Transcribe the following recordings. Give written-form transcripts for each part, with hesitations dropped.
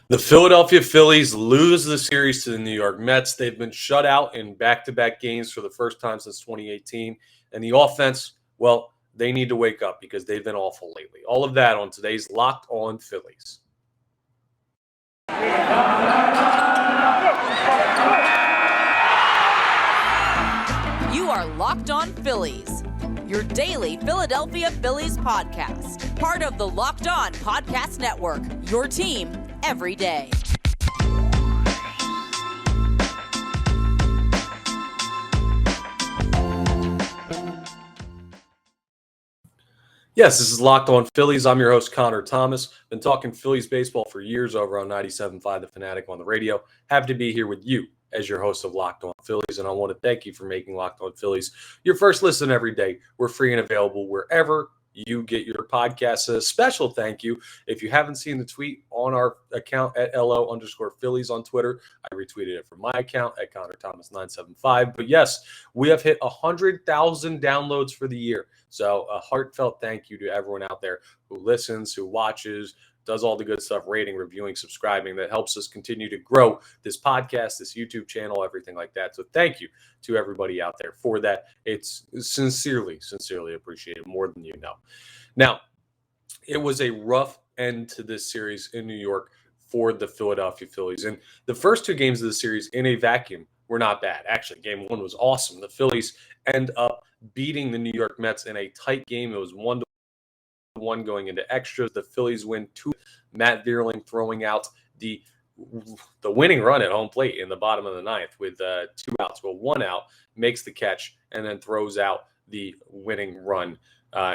The Philadelphia Phillies lose the series to the New York Mets. They've been shut out in back-to-back games for the first time since 2018. And the offense, well, they need to wake up because they've been awful lately. All of that on today's Locked On Phillies. You are Locked On Phillies, your daily Philadelphia Phillies podcast. Part of the Locked On Podcast Network, your team every day. Yes, this is Locked On Phillies. I'm your host, Connor Thomas. Been talking Phillies baseball for years over on 97.5 The Fanatic on the radio. Happy to be here with you as your host of Locked On Phillies, and I want to thank you for making Locked On Phillies your first listen every day. We're free and available wherever you get your podcasts. A special thank you. If you haven't seen the tweet on our account at LO_Phillies on Twitter, I retweeted it from my account at Connor Thomas 975. But yes, we have hit 100,000 downloads for the year. So a heartfelt thank you to everyone out there who listens, who watches, does all the good stuff, rating, reviewing, subscribing. That helps us continue to grow this podcast, this YouTube channel, everything like that. So thank you to everybody out there for that. It's sincerely appreciated, more than you know. Now, it was a rough end to this series in New York for the Philadelphia Phillies. And the first two games of the series in a vacuum were not bad. Actually, game one was awesome. The Phillies end up beating the New York Mets in a tight game. It was 1-1 going into extras. The Phillies win 2. Matt Vierling throwing out the winning run at home plate in the bottom of the ninth with 2 outs. Well, 1 out, makes the catch, and then throws out the winning run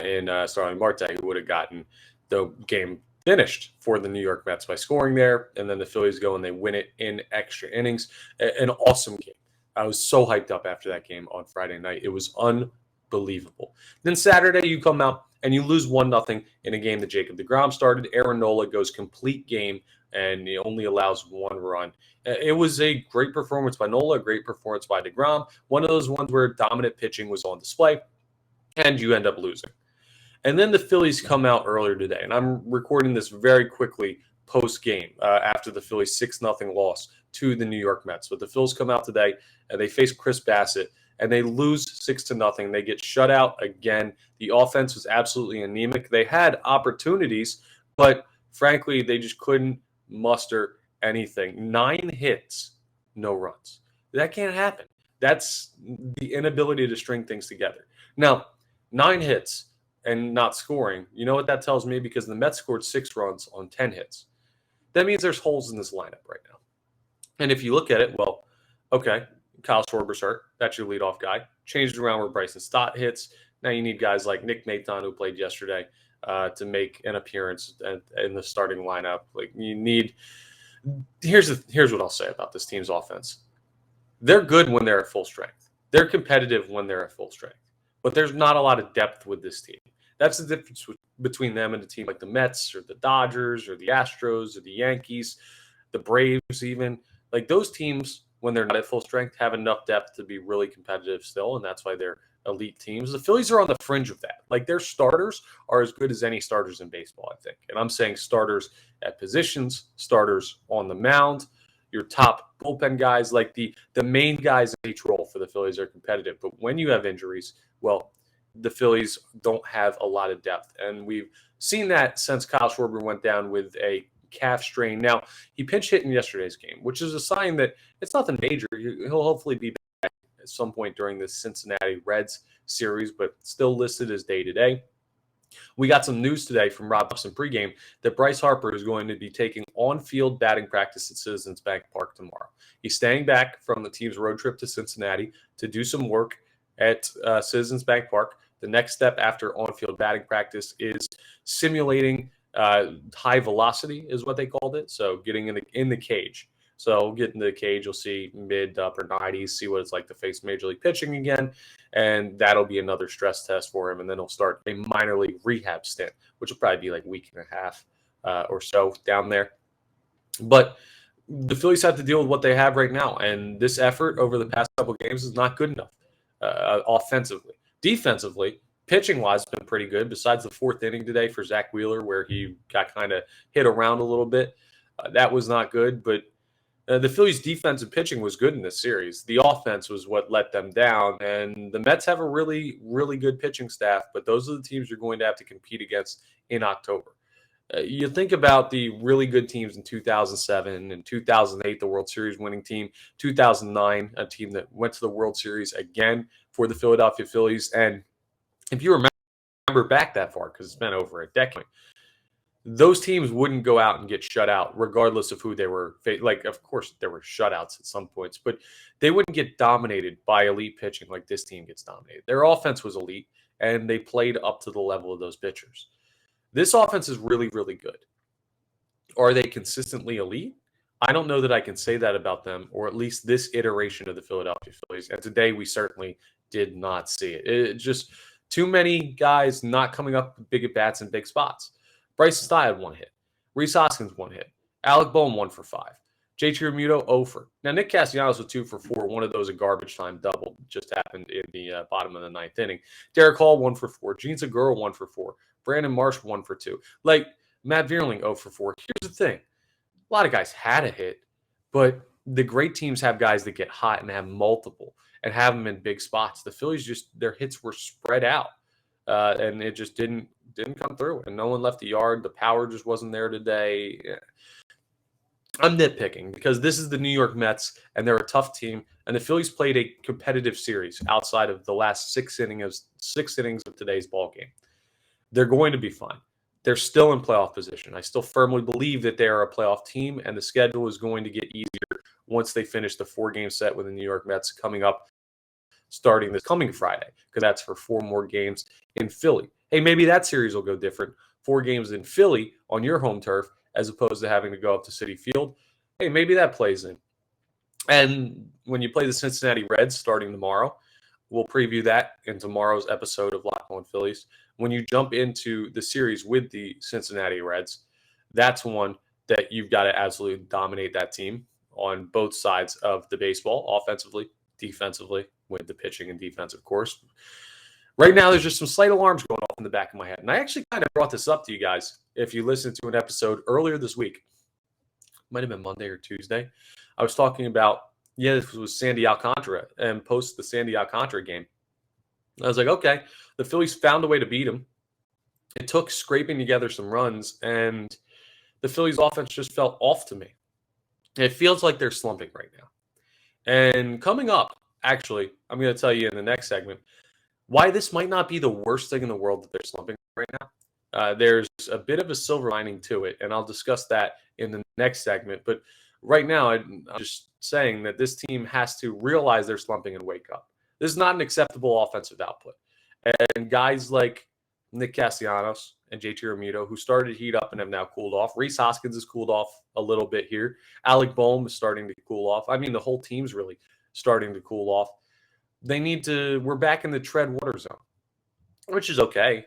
in Starling Marte, who would have gotten the game finished for the New York Mets by scoring there. And then the Phillies go and they win it in extra innings. An awesome game. I was so hyped up after that game on Friday night. It was unbelievable. Then Saturday, you come out and you lose 1-0 in a game that Jacob deGrom started. Aaron Nola goes complete game, and he only allows 1 run. It was a great performance by Nola, a great performance by deGrom. One of those ones where dominant pitching was on display, and you end up losing. And then the Phillies come out earlier today, and I'm recording this very quickly post-game after the Phillies 6-0 loss to the New York Mets. But the Phillies come out today, and they face Chris Bassett, and they lose 6-0. They get shut out again. The offense was absolutely anemic. They had opportunities, but frankly, they just couldn't muster anything. 9 hits, no runs. That can't happen. That's the inability to string things together. Now, 9 hits and not scoring, you know what that tells me? Because the Mets scored 6 runs on 10 hits. That means there's holes in this lineup right now. And if you look at it, well, okay, Kyle Schwarber's hurt. That's your leadoff guy. Changed around where Bryson Stott hits. Now you need guys like Nick Maton, who played yesterday, to make an appearance in the starting lineup. Like you need. Here's what I'll say about this team's offense. They're good when they're at full strength. They're competitive when they're at full strength. But there's not a lot of depth with this team. That's the difference between them and a team like the Mets or the Dodgers or the Astros or the Yankees, the Braves even. Like those teams, when they're not at full strength, have enough depth to be really competitive still, and that's why they're elite teams. The Phillies are on the fringe of that. Like their starters are as good as any starters in baseball, I think. And I'm saying starters at positions, starters on the mound, your top bullpen guys, like the main guys in each role for the Phillies are competitive. But when you have injuries, well, the Phillies don't have a lot of depth. And we've seen that since Kyle Schwarber went down with a calf strain. Now, he pinch hit in yesterday's game, which is a sign that it's nothing major. He'll hopefully be back at some point during this Cincinnati Reds series, but still listed as day-to-day. We got some news today from Rob Buxton pregame that Bryce Harper is going to be taking on-field batting practice at Citizens Bank Park tomorrow. He's staying back from the team's road trip to Cincinnati to do some work at Citizens Bank Park. The next step after on-field batting practice is simulating high velocity is what they called it. So getting in the cage. So get in the cage, you'll see mid to upper 90s, see what it's like to face major league pitching again. And that'll be another stress test for him. And then he'll start a minor league rehab stint, which will probably be like a week and a half or so down there. But the Phillies have to deal with what they have right now. And this effort over the past couple of games is not good enough offensively. Defensively, pitching-wise, has been pretty good, besides the 4th inning today for Zach Wheeler, where he got kind of hit around a little bit. That was not good, but the Phillies' defense and pitching was good in this series. The offense was what let them down, and the Mets have a really, really good pitching staff, but those are the teams you're going to have to compete against in October. You think about the really good teams in 2007 and 2008, the World Series winning team, 2009, a team that went to the World Series again for the Philadelphia Phillies. And if you remember back that far, because it's been over a decade, those teams wouldn't go out and get shut out regardless of who they were. Like, of course, there were shutouts at some points, but they wouldn't get dominated by elite pitching like this team gets dominated. Their offense was elite, and they played up to the level of those pitchers. This offense is really, really good. Are they consistently elite? I don't know that I can say that about them, or at least this iteration of the Philadelphia Phillies. And today we certainly did not see it. It just too many guys not coming up with big at bats in big spots. Bryson Stott had 1 hit. Rhys Hoskins 1 hit. Alec Bohm 1 for 5. JT Realmuto 0 for. Now Nick Castellanos was 2 for 4. One of those a garbage time double just happened in the bottom of the 9th inning. Derek Hall 1 for 4. Gene Segura 1 for 4. Brandon Marsh 1 for 2. Like Matt Vierling 0 for 4. Here's the thing. A lot of guys had a hit, but the great teams have guys that get hot and have multiple and have them in big spots. The Phillies just their hits were spread out, and it just didn't come through. And no one left the yard. The power just wasn't there today. Yeah. I'm nitpicking because this is the New York Mets, and they're a tough team. And the Phillies played a competitive series outside of the last 6 innings of today's ball game. They're going to be fine. They're still in playoff position. I still firmly believe that they are a playoff team, and the schedule is going to get easier once they finish the 4-game set with the New York Mets coming up starting this coming Friday, because that's for 4 more games in Philly. Hey, maybe that series will go different. 4 games in Philly on your home turf as opposed to having to go up to Citi Field. Hey, maybe that plays in. And when you play the Cincinnati Reds starting tomorrow, we'll preview that in tomorrow's episode of Locked On Phillies. When you jump into the series with the Cincinnati Reds, that's one that you've got to absolutely dominate that team on both sides of the baseball, offensively, defensively, with the pitching and defense, of course. Right now, there's just some slight alarms going off in the back of my head. And I actually kind of brought this up to you guys if you listened to an episode earlier this week. Might have been Monday or Tuesday. I was talking about, this was Sandy Alcantara and post the Sandy Alcantara game. I was like, okay, the Phillies found a way to beat him. It took scraping together some runs, and the Phillies offense just felt off to me. It feels like they're slumping right now. And coming up, actually, I'm going to tell you in the next segment why this might not be the worst thing in the world that they're slumping right now. There's a bit of a silver lining to it, and I'll discuss that in the next segment. But right now, I'm just saying that this team has to realize they're slumping and wake up. This is not an acceptable offensive output. And guys like Nick Castellanos and JT Realmuto, who started to heat up and have now cooled off. Rhys Hoskins has cooled off a little bit here. Alec Bohm is starting to cool off. I mean, the whole team's really starting to cool off. We're back in the tread water zone, which is okay.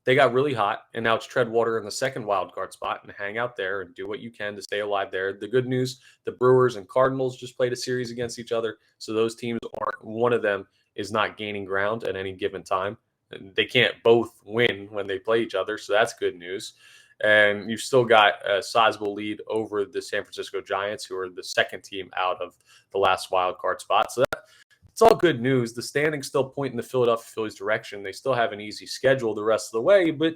They got really hot, and now it's tread water in the second wild card spot and hang out there and do what you can to stay alive there. The good news, the Brewers and Cardinals just played a series against each other, so those teams aren't, one of them is not gaining ground at any given time. They can't both win when they play each other, so that's good news. And you've still got a sizable lead over the San Francisco Giants, who are the second team out of the last wild card spot. So it's all good news. The standings still point in the Philadelphia Phillies direction. They still have an easy schedule the rest of the way, but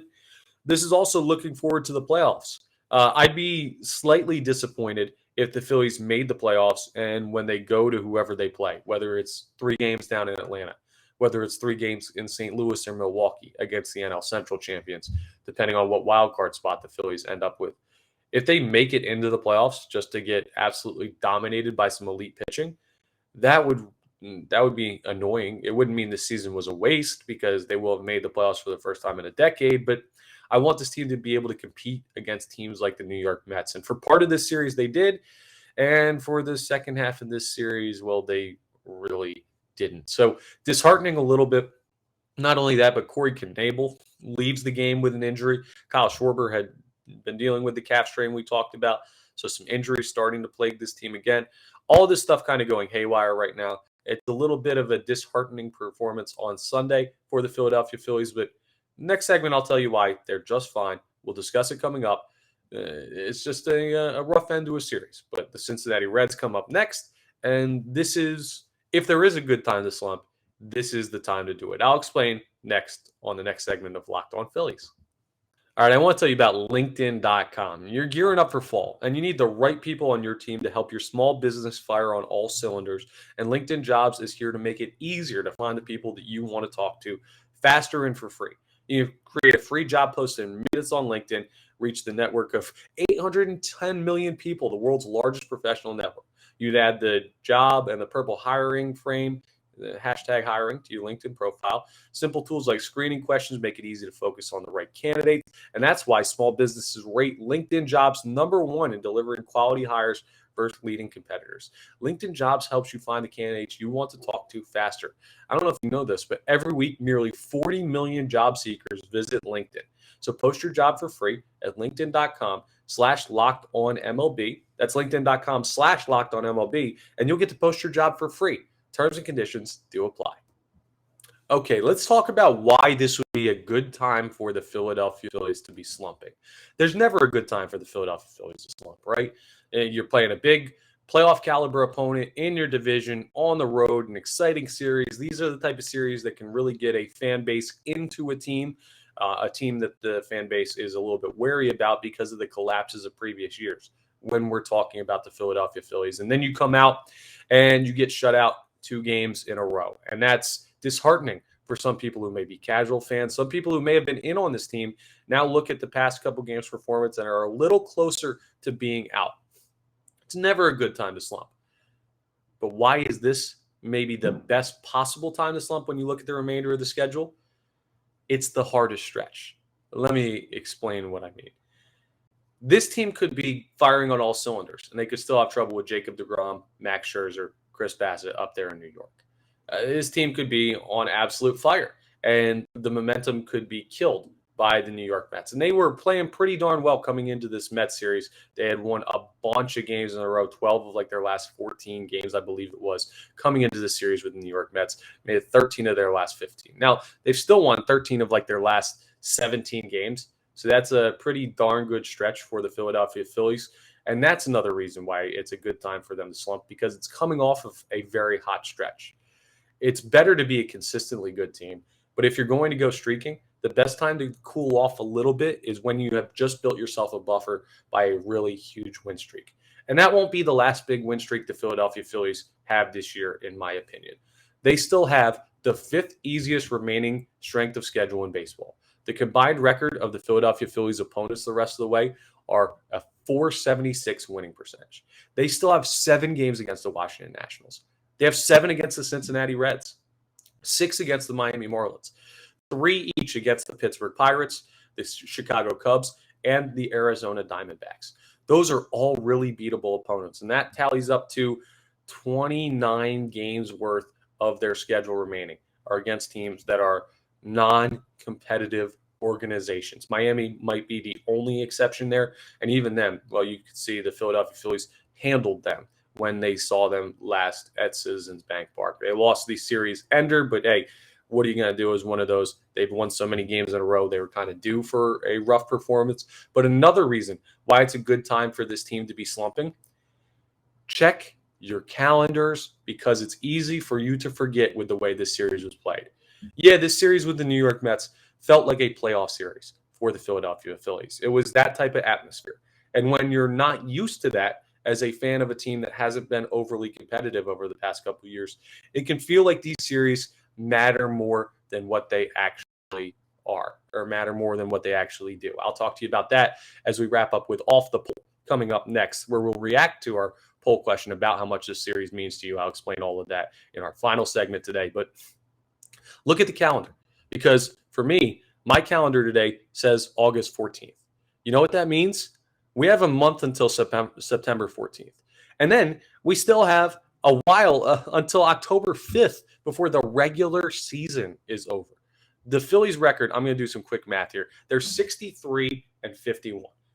this is also looking forward to the playoffs. I'd be slightly disappointed if the Phillies made the playoffs and when they go to whoever they play, whether it's 3 games down in Atlanta, whether it's 3 games in St. Louis or Milwaukee against the NL Central champions, depending on what wild card spot the Phillies end up with. If they make it into the playoffs just to get absolutely dominated by some elite pitching, that would be annoying. It wouldn't mean the season was a waste because they will have made the playoffs for the first time in a decade, but I want this team to be able to compete against teams like the New York Mets. And for part of this series, they did. And for the second half of this series, well, they really didn't. So disheartening a little bit. Not only that, but Corey Knebel leaves the game with an injury. Kyle Schwarber had been dealing with the calf strain we talked about. So some injuries starting to plague this team again. All this stuff kind of going haywire right now. It's a little bit of a disheartening performance on Sunday for the Philadelphia Phillies, but next segment, I'll tell you why they're just fine. We'll discuss it coming up. It's just a rough end to a series. But the Cincinnati Reds come up next, and this is, if there is a good time to slump, this is the time to do it. I'll explain next on the next segment of Locked On Phillies. All right, I want to tell you about LinkedIn.com. You're gearing up for fall, and you need the right people on your team to help your small business fire on all cylinders. And LinkedIn Jobs is here to make it easier to find the people that you want to talk to faster and for free. You create a free job post in minutes on LinkedIn, reach the network of 810 million people, the world's largest professional network. You'd add the job and the purple hiring frame, the hashtag hiring, to your LinkedIn profile. Simple tools like screening questions make it easy to focus on the right candidate. And that's why small businesses rate LinkedIn Jobs #1 in delivering quality hires versus leading competitors. LinkedIn Jobs helps you find the candidates you want to talk to faster. I don't know if you know this, but every week, nearly 40 million job seekers visit LinkedIn. So post your job for free at linkedin.com/lockedonmlb. That's linkedin.com/lockedonmlb, and you'll get to post your job for free. Terms and conditions do apply. Okay, let's talk about why this would be a good time for the Philadelphia Phillies to be slumping. There's never a good time for the Philadelphia Phillies to slump, right? You're playing a big playoff caliber opponent in your division on the road, an exciting series. These are the type of series that can really get a fan base into a team that the fan base is a little bit wary about because of the collapses of previous years when we're talking about the Philadelphia Phillies. And then you come out and you get shut out 2 games in a row. And that's disheartening for some people who may be casual fans. Some people who may have been in on this team now look at the past couple games' performance and are a little closer to being out. It's never a good time to slump. But why is this maybe the best possible time to slump when you look at the remainder of the schedule? It's the hardest stretch. Let me explain what I mean. This team could be firing on all cylinders, and they could still have trouble with Jacob deGrom, Max Scherzer, Chris Bassett up there in New York. This team could be on absolute fire, and the momentum could be killed by the New York Mets. And they were playing pretty darn well coming into this Mets series. They had won a bunch of games in a row, 12 of like their last 14 games, I believe it was, coming into the series with the New York Mets. Made 13 of their last 15. Now, they've still won 13 of like their last 17 games. So that's a pretty darn good stretch for the Philadelphia Phillies. And that's another reason why it's a good time for them to slump, because it's coming off of a very hot stretch. It's better to be a consistently good team. But if you're going to go streaking, the best time to cool off a little bit is when you have just built yourself a buffer by a really huge win streak. And that won't be the last big win streak the Philadelphia Phillies have this year, in my opinion. They still have the 5th easiest remaining strength of schedule in baseball. The combined record of the Philadelphia Phillies opponents the rest of the way are a .476 winning percentage. They still have 7 games against the Washington Nationals. They have 7 against the Cincinnati Reds, 6 against the Miami Marlins, 3 each against the Pittsburgh Pirates, the Chicago Cubs, and the Arizona Diamondbacks. Those are all really beatable opponents, and that tallies up to 29 games worth of their schedule remaining are against teams that are non-competitive organizations. Miami might be the only exception there, and even then, well, you can see the Philadelphia Phillies handled them when they saw them last at Citizens Bank Park. They lost the series ender, but hey, what are you going to do as one of those? They've won so many games in a row. They were kind of due for a rough performance. But another reason why it's a good time for this team to be slumping, check your calendars, because it's easy for you to forget with the way this series was played. Yeah, this series with the New York Mets felt like a playoff series for the Philadelphia Phillies. It was that type of atmosphere. And when you're not used to that, as a fan of a team that hasn't been overly competitive over the past couple of years, it can feel like these series matter more than what they actually are, or matter more than what they actually do. I'll talk to you about that as we wrap up with Off the Poll coming up next, where we'll react to our poll question about how much this series means to you. I'll explain all of that in our final segment today. But look at the calendar, because for me, my calendar today says August 14th. You know what that means? We have a month until September 14th. And then we still have a while until October 5th before the regular season is over. The Phillies record, I'm going to do some quick math here. They're 63-51.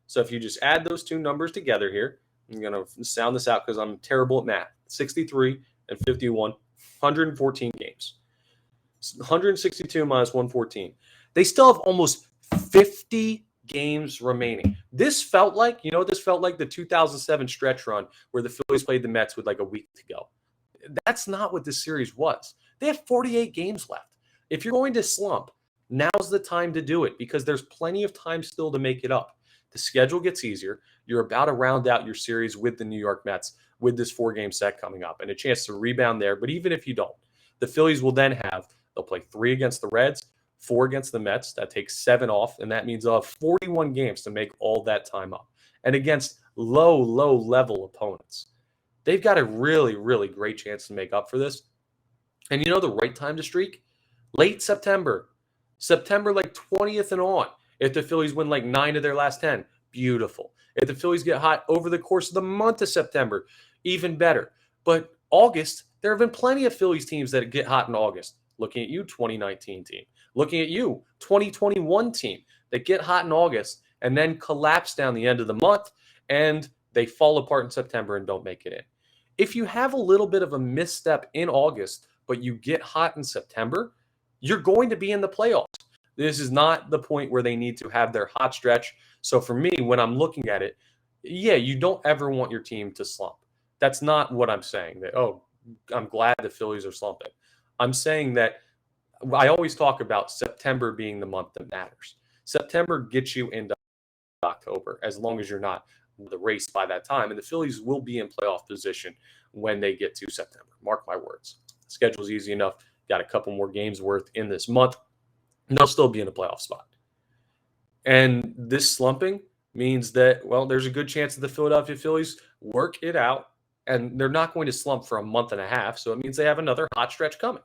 So if you just add those two numbers together here, I'm going to sound this out because I'm terrible at math. 63-51, 114 games. 162 minus 114. They still have almost 50 games remaining. This felt like, this felt like the 2007 stretch run where the Phillies played the Mets with like a week to go. That's not what this series was. They have 48 games left. If you're going to slump, now's the time to do it because there's plenty of time still to make it up. The schedule gets easier. You're about to round out your series with the New York Mets with this 4-game set coming up and a chance to rebound there. But even if you don't, the Phillies will then they'll play 3 against the Reds, 4 against the Mets. That takes 7 off, and that means they'll have 41 games to make all that time up. And against low-level opponents, they've got a really, really great chance to make up for this. And the right time to streak? Late September. September like 20th and on. If the Phillies win like 9 of their last 10, beautiful. If the Phillies get hot over the course of the month of September, even better. But August, there have been plenty of Phillies teams that get hot in August. Looking at you, 2019 team. Looking at you, 2021 team that get hot in August and then collapse down the end of the month and they fall apart in September and don't make it in. If you have a little bit of a misstep in August, but you get hot in September, you're going to be in the playoffs. This is not the point where they need to have their hot stretch. So for me, when I'm looking at it, you don't ever want your team to slump. That's not what I'm saying. That, I'm glad the Phillies are slumping. I'm saying that I always talk about September being the month that matters. September gets you into October, as long as you're not the race by that time. And the Phillies will be in playoff position when they get to September. Mark my words. The schedule's easy enough. Got a couple more games worth in this month. And they'll still be in a playoff spot. And this slumping means that, there's a good chance that the Philadelphia Phillies work it out. And they're not going to slump for a month and a half. So it means they have another hot stretch coming.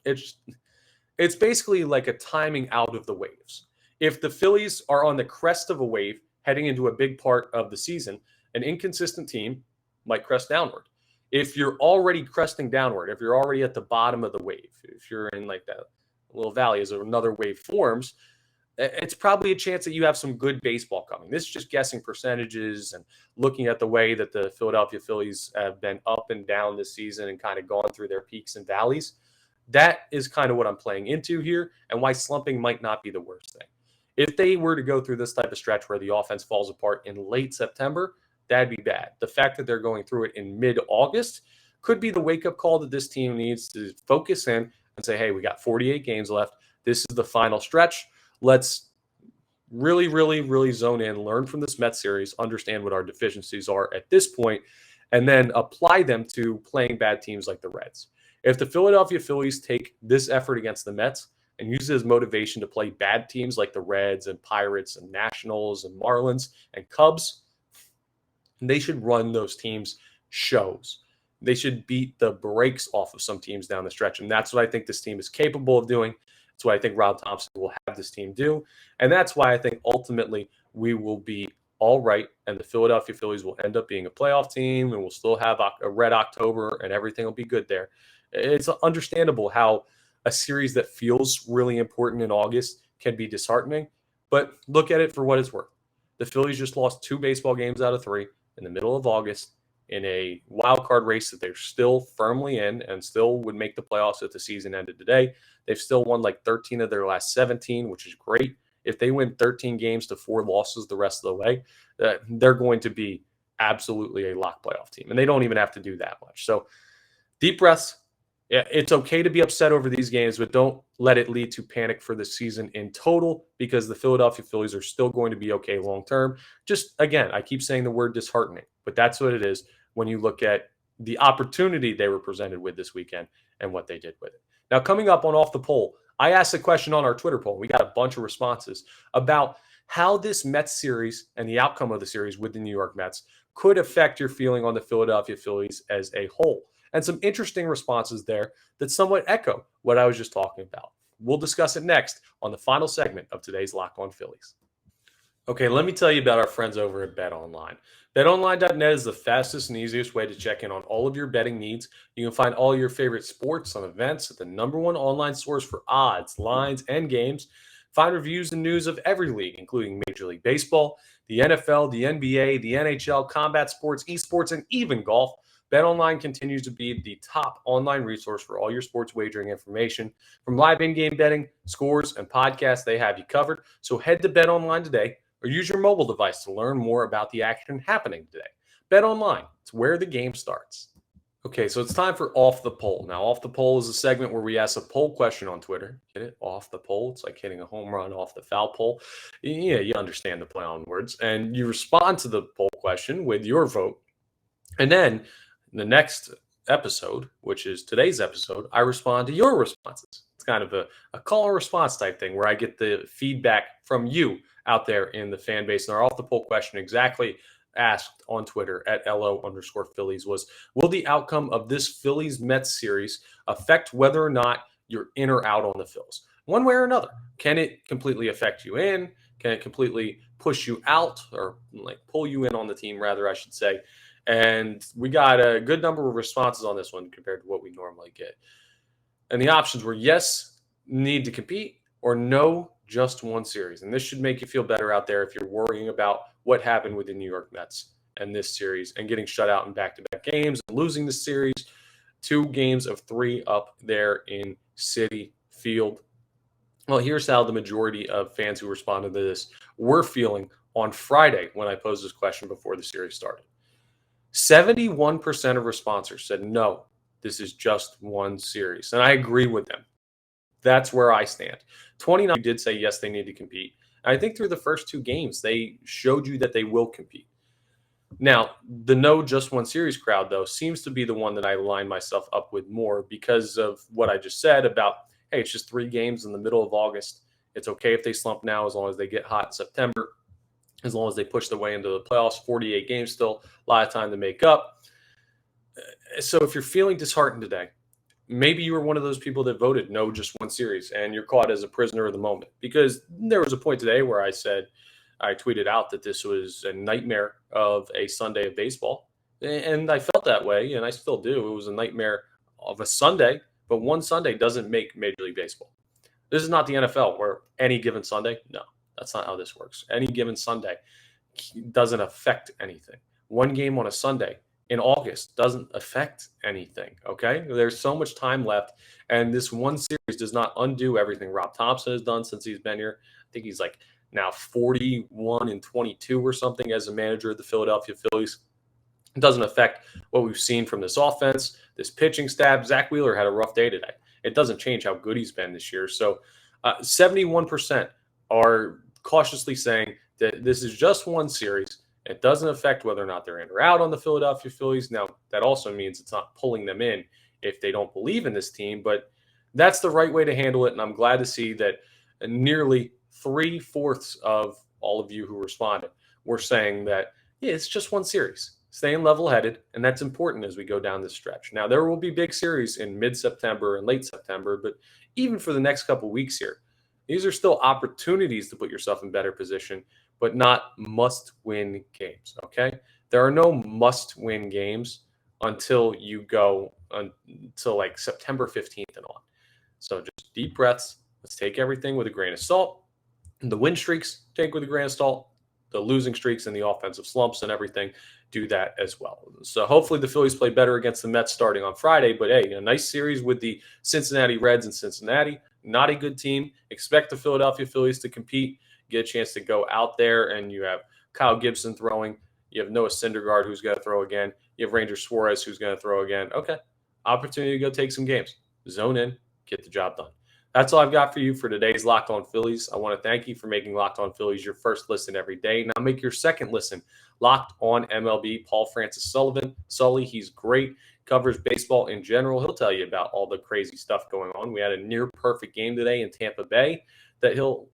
It's basically like a timing out of the waves. If the Phillies are on the crest of a wave heading into a big part of the season, an inconsistent team might crest downward. If you're already cresting downward, if you're already at the bottom of the wave, if you're in like that little valley as another wave forms, it's probably a chance that you have some good baseball coming. This is just guessing percentages and looking at the way that the Philadelphia Phillies have been up and down this season and kind of gone through their peaks and valleys. That is kind of what I'm playing into here and why slumping might not be the worst thing. If they were to go through this type of stretch where the offense falls apart in late September, that'd be bad. The fact that they're going through it in mid-August could be the wake-up call that this team needs to focus in and say, hey, we got 48 games left. This is the final stretch. Let's really, really, really zone in, learn from this Mets series, understand what our deficiencies are at this point, and then apply them to playing bad teams like the Reds. If the Philadelphia Phillies take this effort against the Mets and use it as motivation to play bad teams like the Reds and Pirates and Nationals and Marlins and Cubs, they should run those teams shows. They should beat the brakes off of some teams down the stretch. And that's what I think this team is capable of doing. That's what I think Rob Thompson will have this team do. And that's why I think ultimately we will be all right. And the Philadelphia Phillies will end up being a playoff team and we'll still have a red October and everything will be good there. It's understandable how a series that feels really important in August can be disheartening. But look at it for what it's worth. The Phillies just lost 2 baseball games out of 3 in the middle of August in a wild card race that they're still firmly in and still would make the playoffs if the season ended today. They've still won like 13 of their last 17, which is great. If they win 13 games to 4 losses the rest of the way, they're going to be absolutely a lock playoff team. And they don't even have to do that much. So deep breaths. It's okay to be upset over these games, but don't let it lead to panic for the season in total because the Philadelphia Phillies are still going to be okay long term. Just, again, I keep saying the word disheartening, but that's what it is when you look at the opportunity they were presented with this weekend and what they did with it. Now, coming up on Off the Poll, I asked a question on our Twitter poll. We got a bunch of responses about how this Mets series and the outcome of the series with the New York Mets could affect your feeling on the Philadelphia Phillies as a whole. And some interesting responses there that somewhat echo what I was just talking about. We'll discuss it next on the final segment of today's Locked On Phillies. Okay, let me tell you about our friends over at BetOnline. BetOnline.net is the fastest and easiest way to check in on all of your betting needs. You can find all your favorite sports and events at the #1 online source for odds, lines, and games. Find reviews and news of every league, including Major League Baseball, the NFL, the NBA, the NHL, combat sports, esports, and even golf. BetOnline continues to be the top online resource for all your sports wagering information. From live in-game betting, scores, and podcasts, they have you covered. So head to BetOnline today or use your mobile device to learn more about the action happening today. BetOnline, it's where the game starts. Okay, so it's time for Off the Poll. Now, Off the Poll is a segment where we ask a poll question on Twitter. Get it? Off the poll. It's like hitting a home run off the foul pole. Yeah, you understand the play on words. And you respond to the poll question with your vote. And then the next episode, which is today's episode, I respond to your responses. It's kind of a call and response type thing where I get the feedback from you out there in the fan base. And our Off the Poll question exactly asked on Twitter at @LO_Phillies was, will the outcome of this Phillies-Mets series affect whether or not you're in or out on the Phils? One way or another. Can it completely affect you in? Can it completely push you out, or like pull you in on the team, rather, I should say? And we got a good number of responses on this one compared to what we normally get. And the options were yes, need to compete, or no, just one series. And this should make you feel better out there if you're worrying about what happened with the New York Mets and this series and getting shut out in back-to-back games and losing the series. 2 games of 3 up there in Citi Field. Well, here's how the majority of fans who responded to this were feeling on Friday when I posed this question before the series started. 71% of responders said, no, this is just one series. And I agree with them. That's where I stand. 29 did say, yes, they need to compete. I think through the first 2 games, they showed you that they will compete. Now, the no just one series crowd, though, seems to be the one that I line myself up with more because of what I just said about, hey, it's just 3 games in the middle of August. It's okay if they slump now as long as they get hot in September, as long as they push their way into the playoffs. 48 games still, a lot of time to make up. So if you're feeling disheartened today, maybe you were one of those people that voted no just one series and you're caught as a prisoner of the moment, because there was a point today where I tweeted out that this was a nightmare of a Sunday of baseball. And I felt that way, and I still do. It was a nightmare of a Sunday, but one Sunday doesn't make Major League Baseball. This is not the NFL where any given Sunday, no, that's not how this works. Any given Sunday doesn't affect anything. One game on a Sunday in August doesn't affect anything, okay? There's so much time left, and this one series does not undo everything Rob Thompson has done since he's been here. I think he's like now 41-22 or something as a manager of the Philadelphia Phillies. It doesn't affect what we've seen from this offense, this pitching staff. Zach Wheeler had a rough day today. It doesn't change how good he's been this year. So 71% are cautiously saying that this is just one series. It doesn't affect whether or not they're in or out on the Philadelphia Phillies. Now, that also means it's not pulling them in if they don't believe in this team, but that's the right way to handle it. And I'm glad to see that nearly 3/4 of all of you who responded were saying that, yeah, it's just one series. Staying level-headed, and that's important as we go down this stretch. Now, there will be big series in mid-September and late September, but even for the next couple weeks here, these are still opportunities to put yourself in better position, but not must-win games, okay? There are no must-win games until you go until like September 15th and on. So just deep breaths. Let's take everything with a grain of salt. And the win streaks, take with a grain of salt. The losing streaks and the offensive slumps and everything, do that as well. So hopefully the Phillies play better against the Mets starting on Friday. But hey, a nice series with the Cincinnati Reds in Cincinnati. Not a good team. Expect the Philadelphia Phillies to compete, get a chance to go out there, and you have Kyle Gibson throwing. You have Noah Syndergaard who's going to throw again. You have Ranger Suarez who's going to throw again. Okay, opportunity to go take some games. Zone in, get the job done. That's all I've got for you for today's Locked On Phillies. I want to thank you for making Locked On Phillies your first listen every day. Now make your second listen Locked On MLB. Paul Francis Sully, he's great, covers baseball in general. He'll tell you about all the crazy stuff going on. We had a near-perfect game today in Tampa Bay that he'll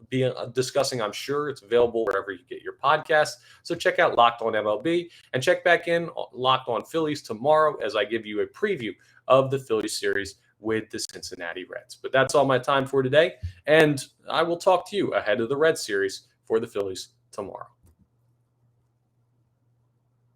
be discussing, I'm sure. It's available wherever you get your podcasts. So check out Locked On MLB and check back in Locked On Phillies tomorrow as I give you a preview of the Phillies series with the Cincinnati Reds. But that's all my time for today, and I will talk to you ahead of the Reds series for the Phillies tomorrow.